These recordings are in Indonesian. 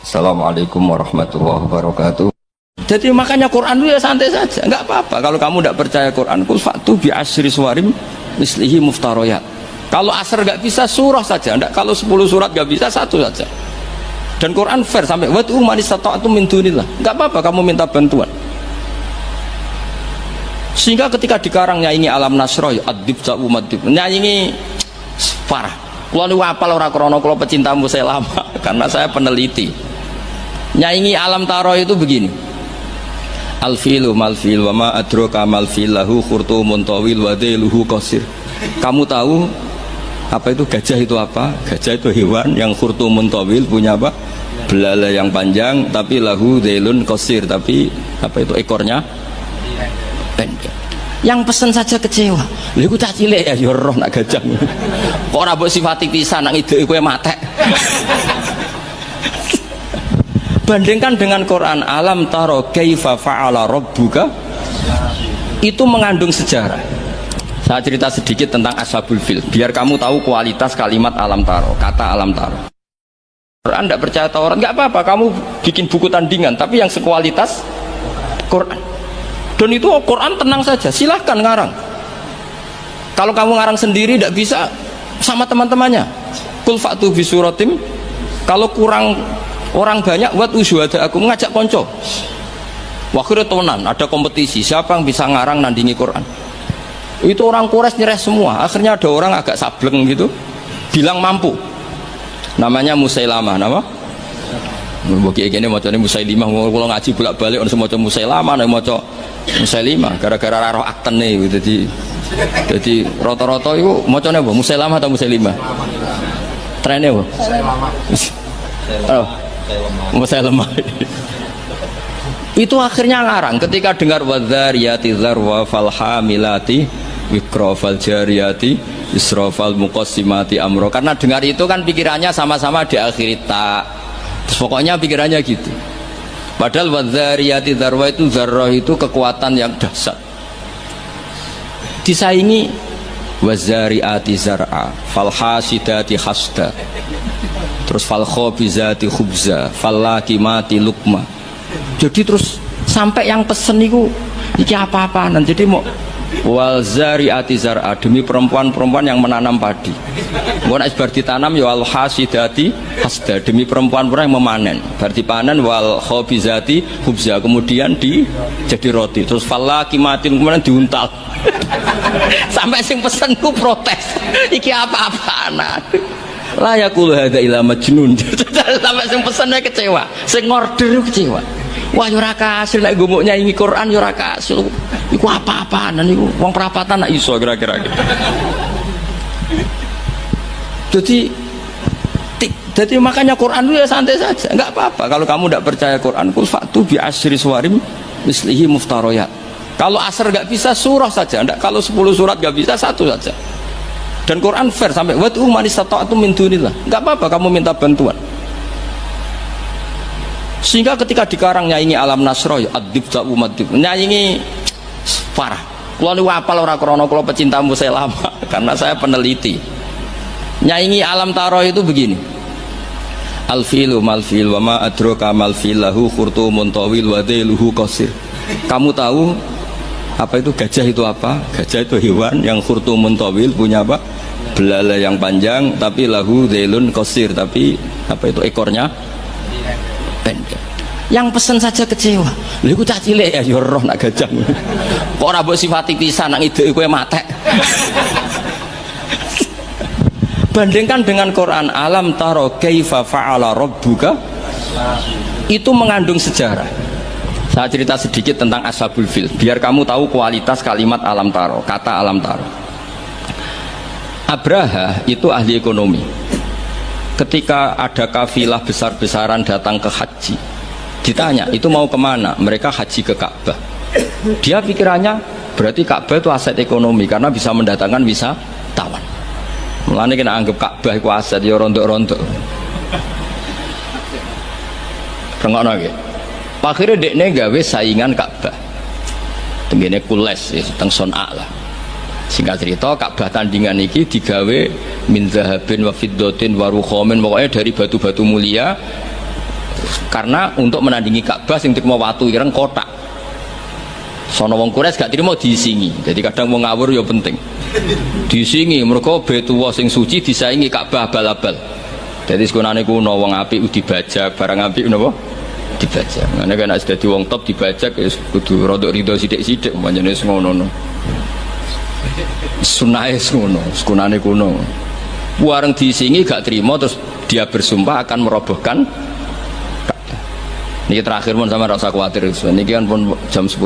Assalamualaikum warahmatullahi wabarakatuh. Jadi makanya Quran itu ya santai saja, nggak apa-apa. Kalau kamu tidak percaya Quran, kul fa'tu bi asyri suwarim mislihi muftaroyat. Kalau asar nggak bisa, surah saja. Enggak, kalau 10 surat nggak bisa, satu saja. Dan Quran fair sampai wad'u man istata'tum min dunillah. Nggak apa-apa kamu minta bantuan. Sehingga ketika dikarang nyanyi alam nasroh, adib ja'u madib, nyanyi parah. Kalau niku apal ora krana kula pecinta musai lama karena saya peneliti. Nyanyi alam taro itu begini. Al-filu mal-fil wa ma adraka mal-fil lahu khurtumun tawil wa dhailuhu qasir. Kamu tahu apa itu gajah itu apa? Gajah itu hewan yang khurtumun tawil, punya apa? Belalai yang panjang, tapi lahu dhailun qasir, tapi apa itu ekornya pendek. Yang pesen saja kecewa. Lha iku cah cilik ya roh nak gajah. Kok ora mbok sifati pisan nang ide kowe matek. Bandingkan dengan Quran, alam taro kaifa fa'ala rabbuka, itu mengandung sejarah. Saya cerita sedikit tentang ashabul fil biar kamu tahu kualitas kalimat alam taro, kata alam taro. Quran tidak percaya Taurat, nggak apa-apa kamu bikin buku tandingan tapi yang sekualitas Quran. Dan itu Quran tenang saja, silahkan ngarang. Kalau kamu ngarang sendiri tidak bisa, sama teman-temannya. Qul fa'tu bi suratim. Kalau kurang orang banyak, buat usyuhada aku ngajak konco. Wakhirnya tenan, ada kompetisi siapa yang bisa ngarang nandingi Quran. Itu orang Quraisy nyerah semua. Akhirnya ada orang agak sableng gitu bilang mampu. Namanya Musailamah. Nama bagi ini macamnya Musailimah. Kalau ngaji bolak-balik orang semua Musailamah, ada macam Musailimah gara-gara roh akten nih. Jadi rata-rata itu macamnya apa? Musailamah atau Musailimah? Trennya apa? Musailamah. Itu akhirnya ngarang ketika dengar wadzariyati dzarwa falhamilati wikra faljariyati israfal muqassimati amro, karena dengar itu kan pikirannya sama-sama diakhiri ta. Terus pokoknya pikirannya gitu. Padahal wadzariyati dzarwa itu zarrah itu kekuatan yang dahsyat. Disaingi wazariati zar'a falhasidati hasda. Terus falkhobizati khubza fallakimati lukma. Jadi terus sampai yang pesen itu iki apa-apaan. Jadi mau wal zariati zar'a, demi perempuan-perempuan yang menanam padi. Mau nek bar ditanam ya wal hasidati hasda, demi perempuan-perempuan yang memanen. Bar dipanen wal khobizati khubza, kemudian jadi roti. Terus fallakimati kemudian diuntal. Sampai sing pesen ku protes. Iki apa-apaan. Layakul hadza ila majnun. Sampai sing pesennya kecewa, sing order kecewa. Wah yo ora kasil nek gumuk nyanyi Quran yo ora kasil. Iku apa-apaan niku wong perapatan nak iso kira-kira. Jadi makanya Quran itu ya santai saja, enggak apa-apa. Kalau kamu tidak percaya Quran, kul fa'tu bi asyri suwarim mislihi muftaroyat. Kalau asar nggak bisa, surah saja. Enggak, kalau 10 surat nggak bisa, satu saja. Dan Quran fair sampai wad'u man istata'tum min dunillah. Enggak apa-apa kamu minta bantuan. Sehingga ketika dikarang nyanyi alam nasroh, adib ja'u madib, nyanyi parah. Kalau niku apal ora krana kula pecinta musai lama karena saya peneliti. Nyanyi alam taro itu begini. Al-filu mal-fil wa ma adraka mal-fil lahu khurtumun tawil wa dhailuhu qasir. Kamu tahu apa itu gajah itu apa? Gajah itu hewan yang khurtumun tawil, punya apa? Belalai yang panjang, tapi lahu dhailun qasir, tapi apa itu ekornya pendek. Yang pesen saja kecewa. Lha iku cah cilik ya roh nak gajah. Kok ora mbok sifati pisan nang ide kowe matek. Bandingkan dengan Quran, alam taro kaifa fa'ala rabbuka, itu mengandung sejarah. Saya cerita sedikit tentang ashabul fil biar kamu tahu kualitas kalimat alam taro, kata alam taro. Abraha itu ahli ekonomi. Ketika ada kafilah besar-besaran datang ke haji, ditanya itu mau kemana? Mereka haji ke Ka'bah. Dia pikirannya berarti Ka'bah itu aset ekonomi karena bisa mendatangkan wisatawan. Mulane kena anggap Ka'bah iku aset ya rontok-rontok. Rengokno nggih. Akhirnya dekne gawe saingan Ka'bah. Tengene Kules teng Son'a lah. Singkat cerita Ka'bah tandingan iki digawe min zahabin wa fiddatin wa rukhamin, pokoknya dari batu-batu mulia Karena untuk menandingi Ka'bah sing terima watu ireng kotak. Sono wong Quraisy gak terima diisingi. Jadi kadang mau ngawur ya penting. Diisingi mergo Baitullah sing suci disaingi Ka'bah abal-abal. Jadi sekunane kuno wong apik dibajak, barang apik napa? Dibajak. Ngene kan nek dadi wong top dibajak ya kudu rada rido sithik-sithik pancene wis ngono. Sunahe ngono, sekunane kuno. Wareng diisingi gak terima terus dia bersumpah akan merobohkan. Niki terakhir pun sama rasa khawatir. Niki kan pun jam 10.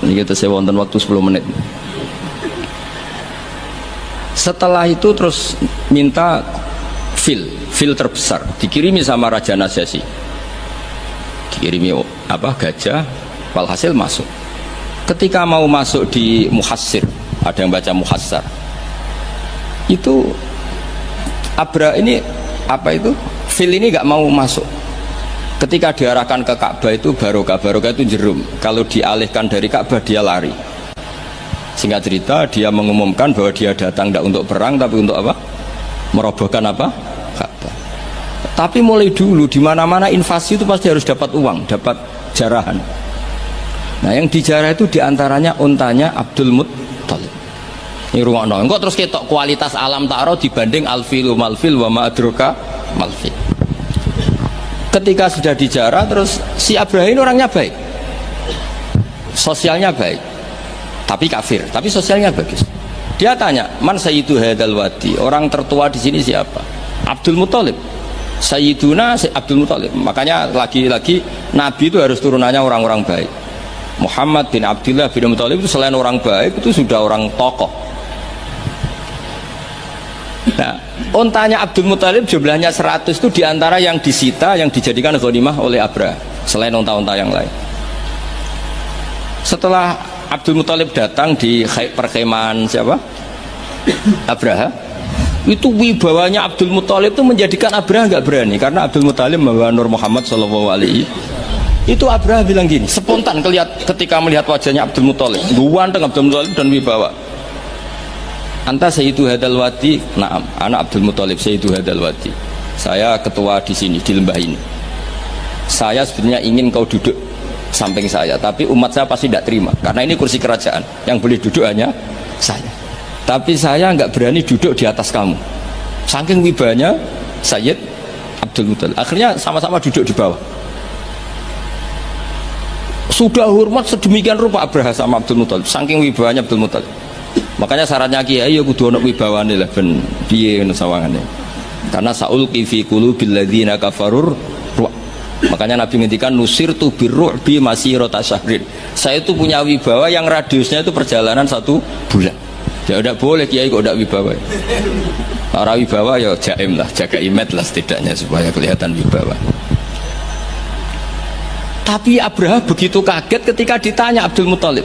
Niki tesih wonten waktu 10 menit. Setelah itu terus minta fil terbesar dikirimi sama Raja Najasyi. Dikirimi gajah, walhasil masuk. Ketika mau masuk di Muhassir, ada yang baca Muhassar. Itu Abra ini fil ini nggak mau masuk. Ketika diarahkan ke Ka'bah itu barokah itu jerum. Kalau dialihkan dari Ka'bah dia lari. Singkat cerita dia mengumumkan bahwa dia datang tidak untuk perang tapi untuk apa? Merobohkan apa? Ka'bah. Tapi mulai dulu di mana-mana invasi itu pasti harus dapat uang, dapat jarahan. Nah yang dijarah itu diantaranya untanya Abdul Muttalib. Ini rungokno. Engko terus ketok kualitas alam ta'ara dibanding alfilu malfil wa ma'adroka malfil. Ketika sudah dijarah terus si Abraham orangnya baik, sosialnya baik, tapi kafir, tapi sosialnya bagus. Dia tanya, man sayyidu hadal wadi, orang tertua di sini siapa? Abdul Muttalib. Sayyiduna Abdul Muttalib. Makanya lagi-lagi Nabi itu harus turunannya orang-orang baik. Muhammad bin Abdullah bin Muttalib itu selain orang baik itu sudah orang tokoh. Nah, ontanya Abdul Muttalib jumlahnya 100 itu diantara yang disita, yang dijadikan ghanimah oleh Abraha selain onta-onta yang lain. Setelah Abdul Muttalib datang di perkemahan siapa? Abraha. Itu wibawanya Abdul Muttalib itu menjadikan Abraha nggak berani karena Abdul Muttalib membawa Nur Muhammad Shallallahu Alaihi. Itu Abraha bilang gini, spontan ketika melihat wajahnya Abdul Muttalib, ganteng Abdul Muttalib dan wibawa. Anta sayyidu hadal wadi, na'am, anak Abdul Muttalib sayyidu hadal wadi. Saya ketua di sini, di lembah ini. Saya sebenarnya ingin kau duduk samping saya, tapi umat saya pasti tidak terima, karena ini kursi kerajaan, yang boleh duduk hanya saya. Tapi saya nggak berani duduk di atas kamu. Saking wibanya Sayyid Abdul Muttalib. Akhirnya sama-sama duduk di bawah. Sudah hormat sedemikian rupa Abraha sama Abdul Muttalib, saking wibanya Abdul Muttalib. Makanya syaratnya kiai ya kudu ana wibawane lah ben piye ngono sawangane. Karena saulqi fi qulubil ladzina kafarur ruh. Makanya Nabi ngendikan nusirtu birru'bi masirata syahrin. Saya itu punya wibawa yang radiusnya itu perjalanan 1 bulan. Ya udah boleh kiai kok ndak wibawa. Para wibawa ya jaim lah, jaga image lah setidaknya supaya kelihatan wibawa. Tapi Abraha begitu kaget ketika ditanya Abdul Muttalib,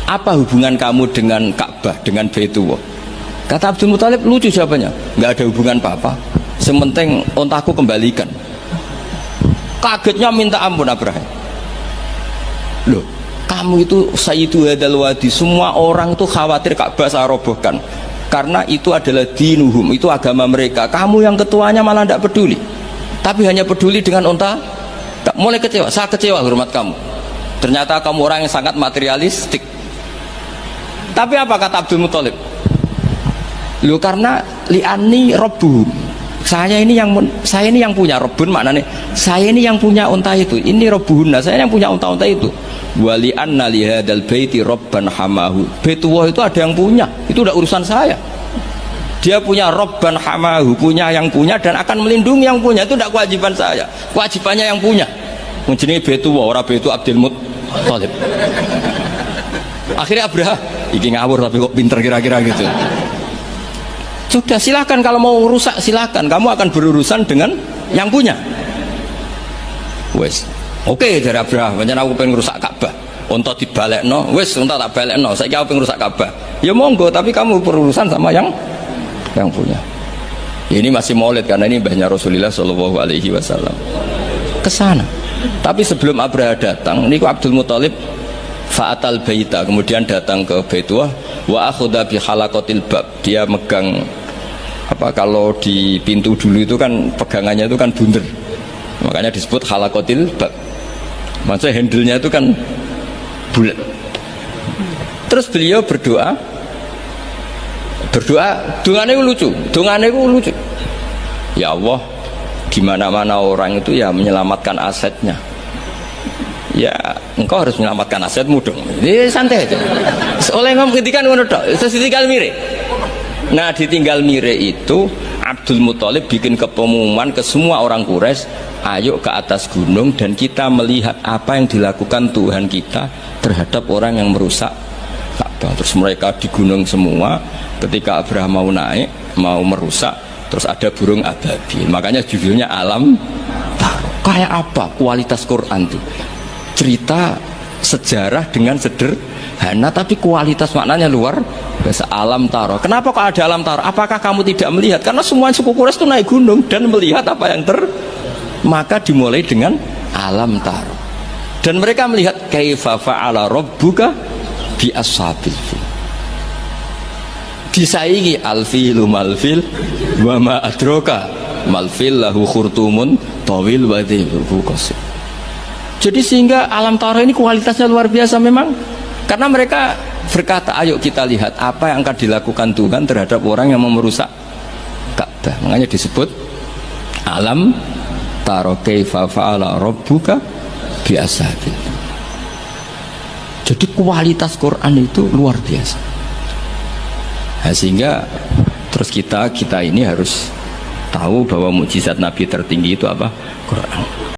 apa hubungan kamu dengan Ka'bah, dengan Baitullah? Kata Abdul Muttalib, lucu jawabannya, nggak ada hubungan apa-apa, sementing ontaku kembalikan. Kagetnya minta ampun Abraha. Loh, kamu itu sayyidu hadal wadi, semua orang itu khawatir Ka'bah saya robohkan karena itu adalah dinuhum, itu agama mereka. Kamu yang ketuanya malah tidak peduli, tapi hanya peduli dengan onta. Mulai kecewa, saya kecewa hormat kamu. Ternyata kamu orang yang sangat materialistik. Tapi apa kata Abdul Muttalib? Loh, karena li'ani robbuhum, saya ini yang punya robun, maknanya saya ini yang punya unta itu, ini robbuhunna, saya yang punya unta-unta itu. Wali anna lihadal baiti robban hamahu, Baitullah itu ada yang punya, itu udah urusan saya. Dia punya robban hamahu, punya yang punya dan akan melindungi yang punya, itu tidak kewajiban saya, kewajibannya yang punya. Menjadi Baitullah, orang Baitu Abdul Muttalib. Akhirnya Abraha, iki ngawur tapi kok pinter kira-kira gitu. Sudah, silakan kalau mau rusak silakan, kamu akan berurusan dengan yang punya. Wes, oke dari Abraha, pancen aku pengen rusak Ka'bah. Unta dibalekno, wes unta tak balekno, saiki aku pengen rusak Ka'bah. Ya monggo, tapi kamu berurusan sama yang punya. Ini masih maulid karena ini mbahnya Rasulullah Shallallahu Alaihi Wasallam. Kesana. Tapi sebelum Abraha datang, niku Abdul Muttalib fa'atal baita, kemudian datang ke Baitullah wa akhudha bi halaqatil bab. Dia megang apa, kalau di pintu dulu itu kan pegangannya itu kan bunder. Makanya disebut khalaqatil bab. Maksudnya handle-nya itu kan bulat. Terus beliau berdoa, dongane itu lucu. Ya Allah, di mana-mana orang itu ya menyelamatkan asetnya. Ya, engkau harus menyelamatkan asetmu dong. Ini santai aja. Oleh ngomong ketika ngono tok, terus ditinggal mire. Nah, ditinggal mire itu Abdul Muthalib bikin pengumuman ke semua orang Quraisy, ayo ke atas gunung dan kita melihat apa yang dilakukan Tuhan kita terhadap orang yang merusak Ka'bah. Terus mereka di gunung semua. Ketika Abraham mau naik, mau merusak, terus ada burung ababil. Makanya judulnya Alam Taro. Kayak apa kualitas Quran itu? Cerita sejarah dengan sederhana tapi kualitas maknanya luar biasa. Alam Taro. Kenapa kok ada Alam Taro? Apakah kamu tidak melihat? Karena semua suku Quraisy itu naik gunung dan melihat apa yang maka dimulai dengan Alam Taro. Dan mereka melihat kaifa fa'ala rabbuka bi ashabil fil. Disaingi alfilu malfil wa ma adraka malfil lahu khurtumun tawil wa dhibhu qasir. Jadi sehingga Alam Taro ini kualitasnya luar biasa memang, karena mereka berkata ayo kita lihat apa yang akan dilakukan Tuhan terhadap orang yang mau merusak Ka'bah. Makanya disebut Alam Taro kaifa fa'ala rabbuka bi ashabil. Jadi kualitas Quran itu luar biasa. Nah, sehingga terus kita ini harus tahu bahwa mukjizat Nabi tertinggi itu apa? Quran.